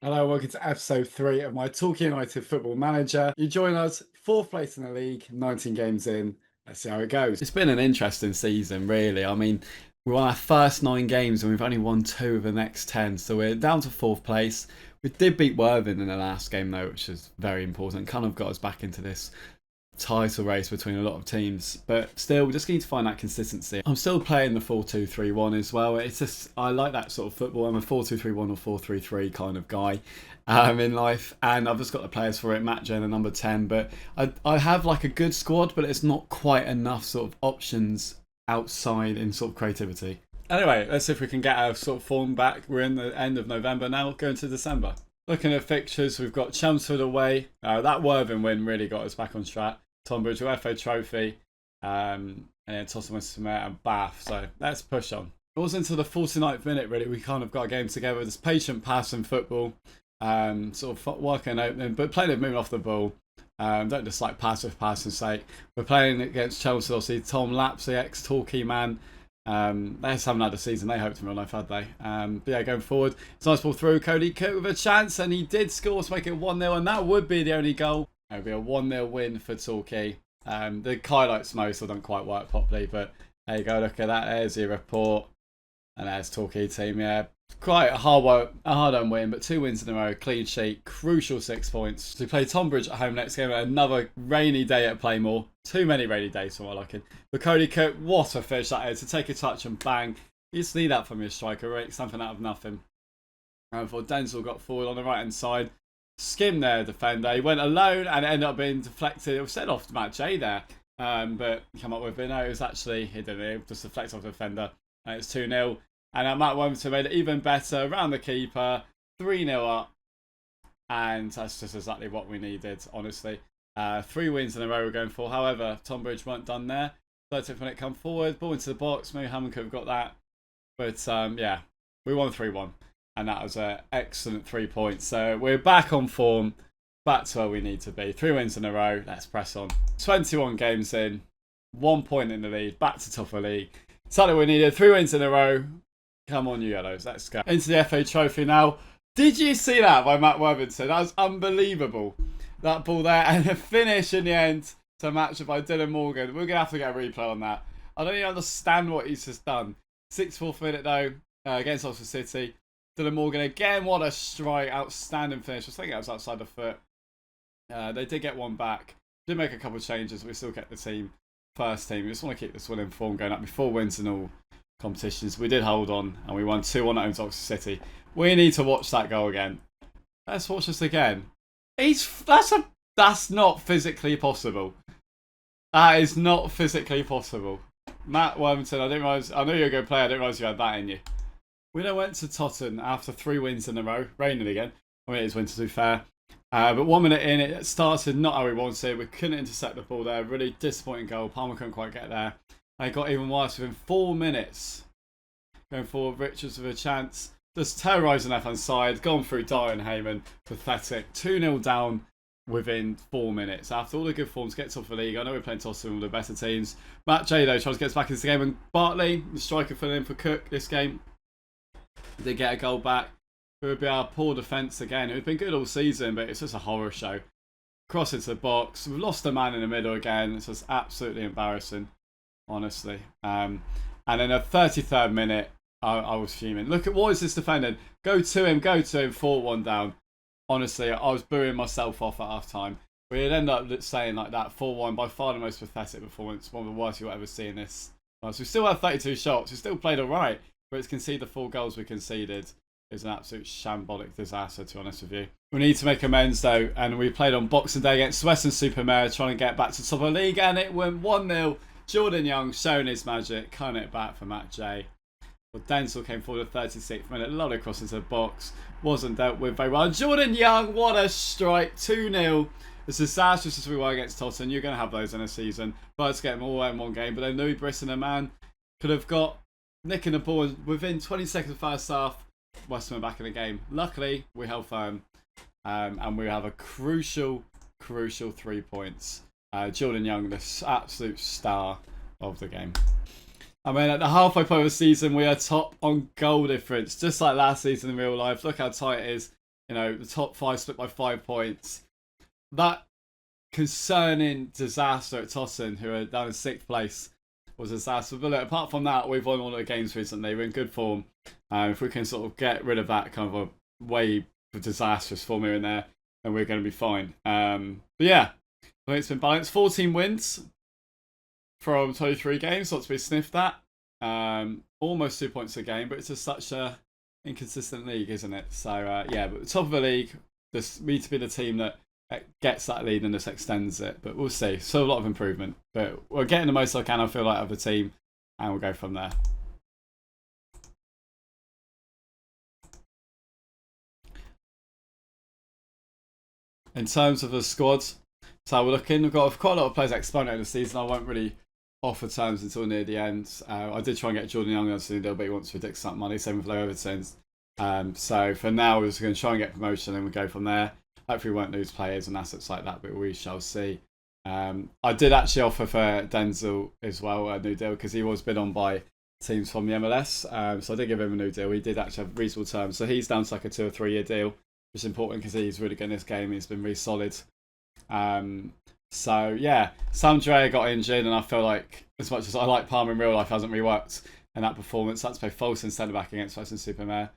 Hello, welcome to episode 3 of my Torquay United Football Manager. You join us, 4th place in the league, 19 games in. Let's see how it goes. It's been an interesting season, really. I mean, we won our first 9 games and we've only won 2 of the next 10. So we're down to 4th place. We did beat Worthing in the last game, though, which is very important. Kind of got us back into this title race between a lot of teams. But still, we just need to find that consistency. I'm still playing the 4-2-3-1 as well. It's just, I like that sort of football. I'm a 4-2-3-1 or 4-3-3 kind of guy in life. And I've just got the players for it, Matt Jen and number 10. But I have like a good squad, but it's not quite enough sort of options outside in sort of creativity. Anyway, let's see if we can get our sort of form back. We're in the end of November now, going to December. Looking at fixtures, we've got Chelmsford away. That Worthing win really got us back on track. Tonbridge UEFA Trophy, and then Tottenham West and Bath. So let's push on. It was into the 49th minute, really. We kind of got a game together. This patient passing football, sort of working opening, but playing it moving off the ball. Don't just like pass for passing sake. We're playing against Chelsea, obviously. Tom Lapsley, ex-Torquay man. They just haven't had a season they hoped in real life, had they? But yeah, going forward, it's a nice ball through. Cody Cook with a chance, and he did score to make it 1-0, and that would be the only goal. It would be a 1-0 win for Torquay. The highlights most don't quite work properly, but there you go. Look at that. There's your report, and there's Torquay team. Yeah, quite a hard-earned win, but 2 wins in a row, clean sheet, crucial 6 points. So we play Tonbridge at home next game. Another rainy day at Playmore. Too many rainy days for my liking. But Cody Cook, what a fish that is, to take a touch and bang. You just need that from your striker, right? Something out of nothing. And for Denzel got forward on the right-hand side. Skim there, defender. He went alone and ended up being deflected. It was sent off to Matt J there. But come up with it. No, it was actually, he didn't. It just deflected off the defender. And it's 2-0. And Matt Worthington made it even better around the keeper. 3-0 up. And that's just exactly what we needed, honestly. 3 wins in a row we're going for. However, Tonbridge weren't done there. 30th minute come forward. Ball into the box. Maybe Hammond could have got that. But yeah, we won 3-1. And that was an excellent 3 points. So we're back on form. Back to where we need to be. 3 wins in a row. Let's press on. 21 games in. 1 point in the lead. Back to top of the league. Something we needed. 3 wins in a row. Come on, you yellows. Let's go. Into the FA Trophy now. Did you see that by Matt Worthington? That was unbelievable. That ball there. And the finish in the end to match it by Dylan Morgan. We're going to have to get a replay on that. I don't even understand what he's just done. 64th minute though. Against Oxford City. Dylan Morgan again, what a strike, outstanding finish. I was thinking it was outside the foot. They did get one back. Did make a couple of changes, but we still kept the team, first team. We just want to keep this winning form going up before wins in all competitions. We did hold on and we won 2-1 at home to Oxford City. We need to watch that goal again. Let's watch this again. That's not physically possible. That is not physically possible. Matt Worthington, I didn't realise, I knew you were a good player, I didn't realise you had that in you. We then went to Tottenham after 3 wins in a row, raining again. I mean, it is winter to be fair. But 1 minute in, it started not how we wanted. We couldn't intercept the ball there. Really disappointing goal. Palmer couldn't quite get there. And it got even worse within 4 minutes. Going forward, Richards with a chance. Just terrorising left hand side. Gone through Dyer and Heyman. Pathetic. 2-0 down within 4 minutes. After all the good forms, gets off the league. I know we're playing Tottenham with the better teams. Matt J, though, tries to get us back into the game. And Bartley, the striker, filling in for Cook this game. Did get a goal back. It would be our poor defence again. It would have been good all season, but it's just a horror show. Cross into the box. We've lost a man in the middle again. It's just absolutely embarrassing, honestly. And then a 33rd minute, I was fuming. Look at what is this defending? Go to him, 4-1 down. Honestly, I was booing myself off at half time. We'd end up saying like that 4-1, by far the most pathetic performance. One of the worst you'll ever see in this. So we still had 32 shots. We still played alright. But it's conceded the 4 goals we conceded is an absolute shambolic disaster, to be honest with you. We need to make amends, though, and we played on Boxing Day against Western Supermare, trying to get back to the top of the league, and it went 1-0. Jordan Young showing his magic, cutting it back for Matt J. Well, Denzel came forward at 36th minute, lovely cross into the box, wasn't dealt with very well. Jordan Young, what a strike, 2-0. As disastrous as we were against Tottenham, you're going to have those in a season. But let's get them all in one game. But then Louis Brisson, a man, could have got nicking the ball within 20 seconds of first half. West Ham back in the game. Luckily, we held firm, and we have a crucial 3 points. Jordan Young, the absolute star of the game. I mean, at the halfway point of the season, we are top on goal difference, just like last season in real life. Look how tight it is. You know, the top 5 split by 5 points. That concerning disaster at Tottenham, who are down in 6th place, was a disaster. But look, apart from that, we've won all the games recently. We're in good form. If we can sort of get rid of that kind of a wave of disastrous form here and there, then we're going to be fine. But yeah, I think it's been balanced. 14 wins from 23 games, not to be sniffed at. Almost 2 points a game, but it's just such a inconsistent league, isn't it? So yeah, but the top of the league, this we need to be the team that gets that lead and just extends it. But we'll see. Still a lot of improvement, but we're getting the most I can, I feel like, of the team, and we'll go from there. In terms of the squad, so we're looking, we've got quite a lot of players exponent in the season. I won't really offer terms until near the end. I did try and get Jordan Young on the deal, but he wants ridiculous amount of money, same with Low Overtons. So for now, we're just going to try and get promotion and we go from there. Hopefully we won't lose players and assets like that, but we shall see. I did actually offer for Denzel as well a new deal because he was bid on by teams from the MLS. So I did give him a new deal. He did actually have reasonable terms. So he's down to like a 2 or 3 year deal, which is important because he's really good in this game. He's been really solid. So yeah, Samdrea got injured, and I feel like as much as I like Palmer in real life, hasn't really worked in that performance. Had to play Folsom centre back against Western Supermare.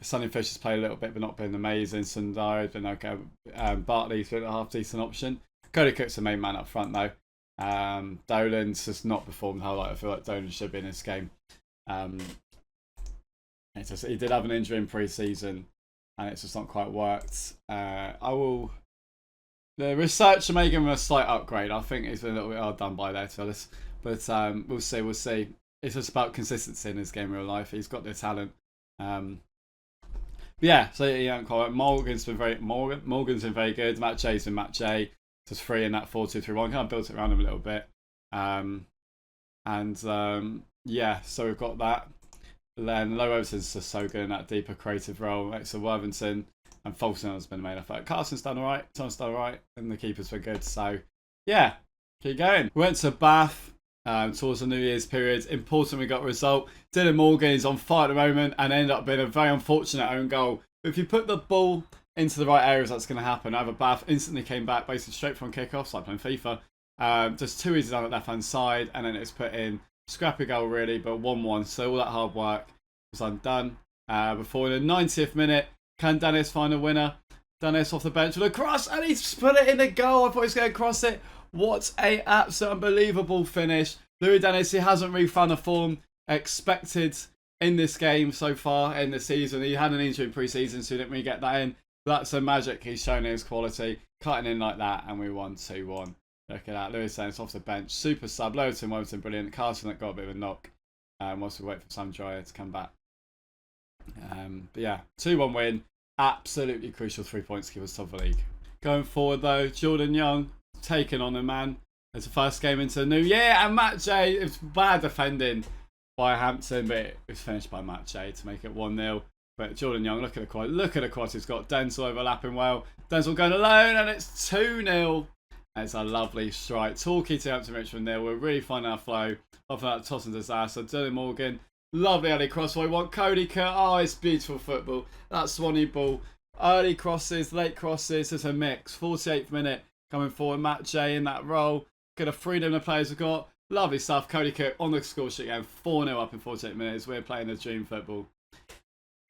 Sonny Fish has played a little bit, but not been amazing. Sundar has been okay. Bartley's been a half decent option. Cody Cook's the main man up front though. Dolan's just not performed how I feel like Dolan should be in this game. It's just, he did have an injury in pre-season, and it's just not quite worked. The research are making him a slight upgrade. I think it's been a little bit hard done by there, to be honest. But we'll see. It's just about consistency in his game in real life. He's got the talent. Yeah, so yeah, Morgan's been very good. Matt J's been Matt J. Just free in that 4-2-3-1. Kind of built it around him a little bit. Yeah, so we've got that. Then Low Overton's just so good in that deeper creative role. So Worthington and Folsom has been the main effort. Carson's done alright, Tom's done alright, and the keepers were good. So yeah, keep going. We went to Bath towards the New Year's period. Important we got a result. Dylan Morgan is on fire at the moment and ended up being a very unfortunate own goal. If you put the ball into the right areas, that's going to happen. Either Bath instantly came back basically straight from kickoffs, like playing FIFA. Just too easy down the left hand side, and then it's put in. Scrappy goal really, but 1-1. So all that hard work was undone. Before in the 90th minute, can Dennis find a winner? Dennis off the bench with a cross, and he's put it in the goal. I thought he was going to cross it. What a absolute unbelievable finish. Louis Dennis, he hasn't really found the form expected in this game so far in the season. He had an injury in pre-season, so he didn't really get that in. But that's a magic he's shown in his quality. Cutting in like that, and we won 2-1. Look at that. Lewis Dennis off the bench. Super sub. Worthington brilliant. Carson that got a bit of a knock. Whilst we wait for Sam Dryer to come back. But yeah, 2-1 win. Absolutely crucial 3 points to give us top of the league. Going forward though, Jordan Young taking on a man. It's the first game into the new year, and Matt J. It was bad defending by Hampton, but it was finished by Matt J. to make it 1-0. But Jordan Young, look at the quality he's got. Denzel overlapping well. Denzel going alone, and it's 2-0. It's a lovely strike. Torquay to Hampton Richmond there. We're really finding our flow off that Tottenham disaster. Dylan Morgan, lovely early cross. We want Cody Kurt. Oh, it's beautiful football. That Swanee ball. Early crosses, late crosses. It's a mix. 48th minute coming forward. Matt J in that role. Get a freedom the players have got. Lovely stuff. Cody Kurt on the score sheet again. 4-0 up in 48 minutes. We're playing the dream football.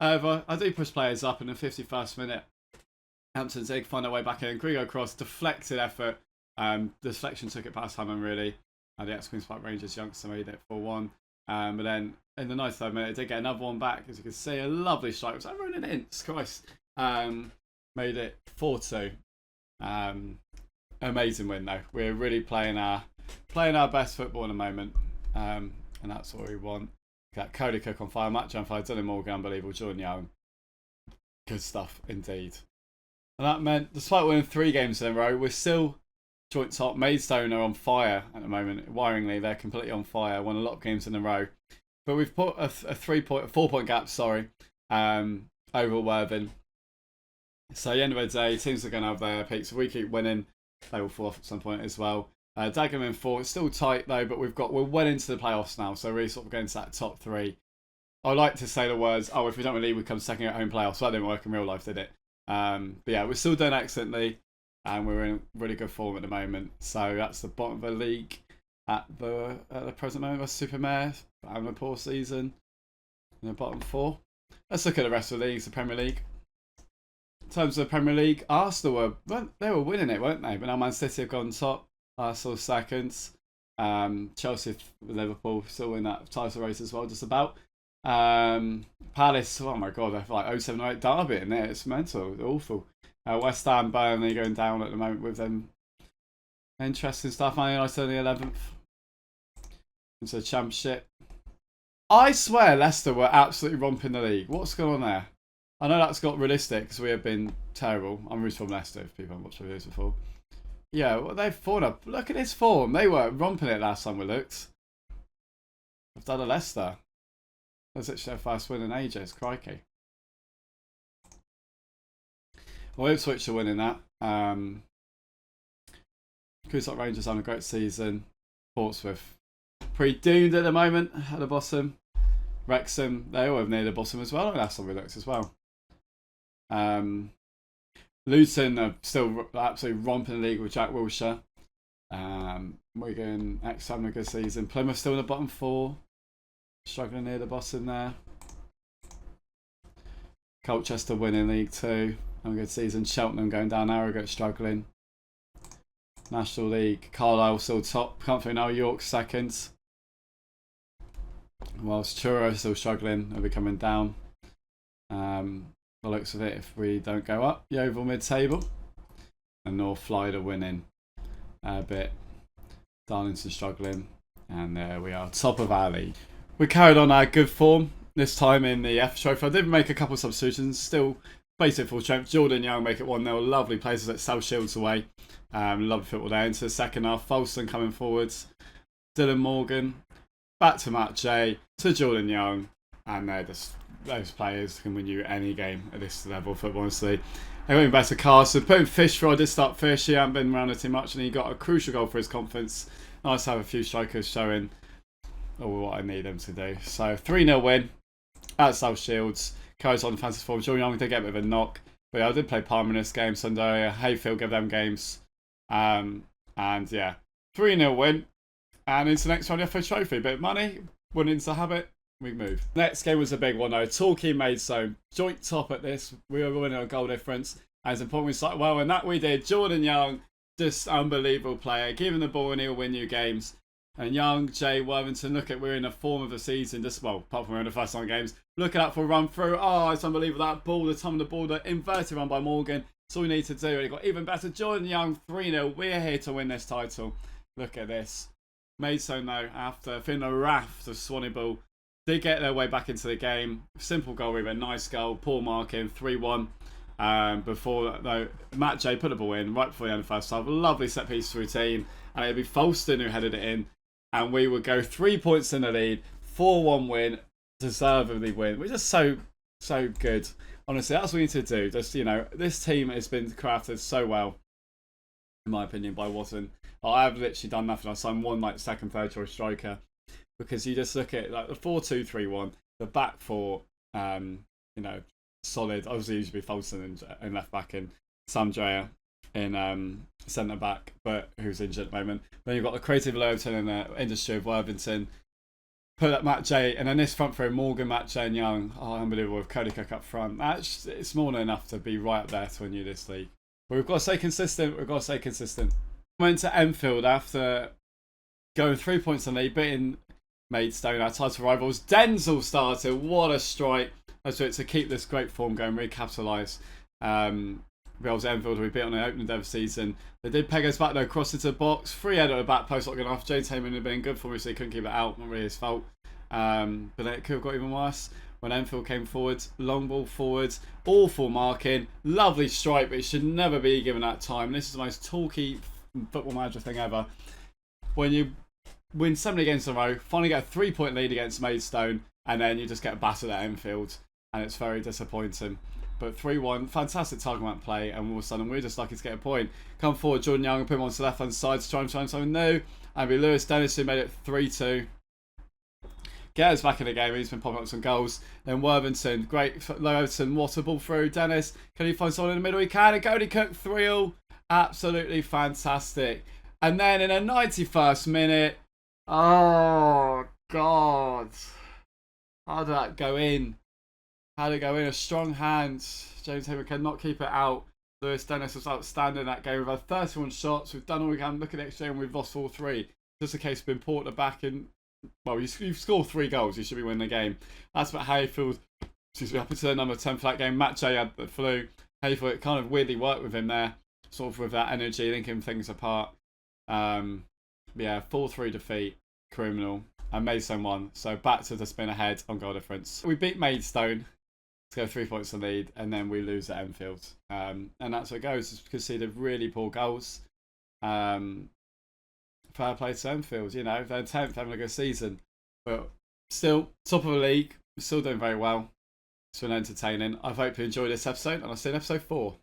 However, I do push players up in the 51st minute. Hampton did find their way back in. Grigo cross, deflected effort. The deflection took it past Hammond really. The ex-Queen's Park Rangers youngster made it 4-1. But then in the 93rd minute, it did get another one back. As you can see, a lovely strike. It was over an inch. Christ. Made it 4-2. Amazing win though. We're really playing our best football in the moment. And that's what we want. Got Cody Cook on fire, Matt on fire, Dylan Morgan, unbelievable, Jordan Young. Good stuff indeed. And that meant, despite winning 3 games in a row, we're still joint top. Maidstone are on fire at the moment. Wiringly, they're completely on fire. Won a lot of games in a row. But we've put a 4-point gap, over Worthing. So at the end of the day, teams are going to have their peaks. If we keep winning, they will fall off at some point as well. Dagenham in 4. It's still tight though, but we're well into the playoffs now. So really sort of going to that top 3. I like to say the words, oh, if we don't win the league, we come second at home playoffs. So that didn't work in real life, did it? But yeah, we're still doing excellently, and we're in really good form at the moment. So that's the bottom of the league at the present moment. We're Supermare having a poor season in the bottom 4. Let's look at the rest of the leagues, the Premier League. In terms of the Premier League, Arsenal were winning it, weren't they? But now Man City have gone top. Arsenal seconds. Chelsea, Liverpool still in that title race as well, just about. Palace, oh my god, they're like 0-7-8 derby in there. It's mental, awful. West Ham, Burnley going down at the moment with them. Interesting stuff. Man United on the 11th into the Championship. I swear Leicester were absolutely romping the league. What's going on there? I know that's got realistic because we have been terrible. I'm rooting for Leicester if people haven't watched videos before. Yeah, well, they've fallen up. Look at this form. They were romping it last time we looked. I've done a Leicester. That's actually their first win in ages. Crikey. Well, Ipswich are winning that. Crusoe Rangers having a great season. Portsmouth pretty doomed at the moment at the bottom. Wrexham, they all have near the bottom as well. That's how we looked as well. Luton are still absolutely romping the league with Jack Wilshere. Wigan, having a good season. Plymouth still in the bottom 4. Struggling near the bottom there. Colchester winning League 2. Having a good season. Cheltenham going down. Harrogate struggling. National League. Carlisle still top. Comfort now. York second. Whilst Truro still struggling. They'll be coming down. The looks of it, if we don't go up. Yeovil mid-table. And North Flyer winning a bit. Darlington struggling. And there we are. Top of our league. We carried on our good form this time in the F Trophy. I did make a couple of substitutions. Still basic full strength. Jordan Young make it 1-0. Lovely places at South Shields away. Lovely football there. Into the second half. Folston coming forwards. Dylan Morgan. Back to Matt J. To Jordan Young. And they're just, those players can win you any game at this level of football, honestly. They went back to Carson. Put in Fish for. I did start Fish. He hadn't been around it too much. And he got a crucial goal for his confidence. Nice to have a few strikers showing what I need them to do. So 3-0 win at South Shields. Carries on fantasy form. Jordan Young did get a bit of a knock. But yeah, I did play Palmer in this game. Sunday. Hayfield gave them games. And yeah, 3-0 win. And into the next round, the FA Trophy. Bit of money. Went into the habit. We move. Next game was a big one though. Torquay Maidstone. Joint top at this. We were winning a goal difference. And it's important we start well. And that we did. Jordan Young, just unbelievable player. Give him the ball and he'll win you games. And Young, Jay, Worthington, look at, we're in the form of the season. Just, well, apart from we're in the first 9 games. Look out for a run through. Oh, it's unbelievable. That ball, the time of the ball, the inverted run by Morgan. That's all we need to do. And it got even better. Jordan Young, 3-0. We're here to win this title. Look at this. Maidstone, though, after feeling a raft of Swanee Ball, did get their way back into the game. Simple goal, really. Nice goal. Poor marking. 3-1. Before, though, Matt J put the ball in right before the end of the first half. Lovely set piece routine. And it'd be Folston who headed it in. And we would go 3 points in the lead, 4-1 win, deservedly win. We're just so good. Honestly, that's what we need to do. Just, you know, this team has been crafted so well, in my opinion, by Watson. I've literally done nothing. I signed one like second, third choice striker because you just look at like the 4-2-3-1, the back 4, you know, solid. Obviously, usually Folston and left back and Samdrea in centre back, but who's injured at the moment. Then you've got the creative Lurton and the industry of Worthington. Put up Matt J, and then this front three, Morgan, Matt J and Young. Oh, unbelievable with Cody Cook up front. It's more than enough to be right up there to win you this league. But we've got to stay consistent. Went to Enfield after going 3 points in the lead, beating Maidstone, our title rivals. Denzel started. What a strike. That's it, to keep this great form going, really capitalise. Reals Enfield, who we beat on the opening day of the season. They did peg us back though, crossed into the box. Free header at the back post, not good enough. James Heyman had been good for me, so he couldn't keep it out. Not really his fault. But it could have got even worse when Enfield came forward. Long ball forward. Awful marking. Lovely strike, but it should never be given that time. This is the most Torquay football manager thing ever. When you win so many games in a row, finally get a 3-point lead against Maidstone, and then you just get battered at Enfield. And it's very disappointing. But 3-1, fantastic target man play, and all of a sudden we're just lucky to get a point. Come forward, Jordan Young, and put him onto the left hand side to try and find something new. And be Lewis Dennis who made it 3-2. get us back in the game. He's been popping up some goals. Then Worthington, great low Everton, what a ball through. Dennis, can he find someone in the middle? He can. And Cody Cook 3-all. Absolutely fantastic. And then in a 91st minute, oh God, how did that go in? How did it go in? A strong hand. James Hayward cannot keep it out. Lewis Dennis was outstanding that game. We've had 31 shots. We've done all we can. Look at the XG and we've lost all 3. Just a case of being ported back in. Well, you've scored 3 goals. You should be winning the game. That's about Hayfield. Excuse me, up into the number 10 for that game. Matt J had the flu. Hayfield, it kind of weirdly worked with him there. Sort of with that energy, linking things apart. Yeah, 4-3 defeat. Criminal. And Maidstone won. So back to the spin ahead on goal difference. We beat Maidstone to go 3 points to lead, and then we lose at Enfield. And that's where it goes. It's conceded really poor goals. Fair play to Enfield. You know, they're 10th, having a good season. But still, top of the league. Still doing very well. It's been entertaining. I hope you enjoyed this episode, and I'll see you in episode 4.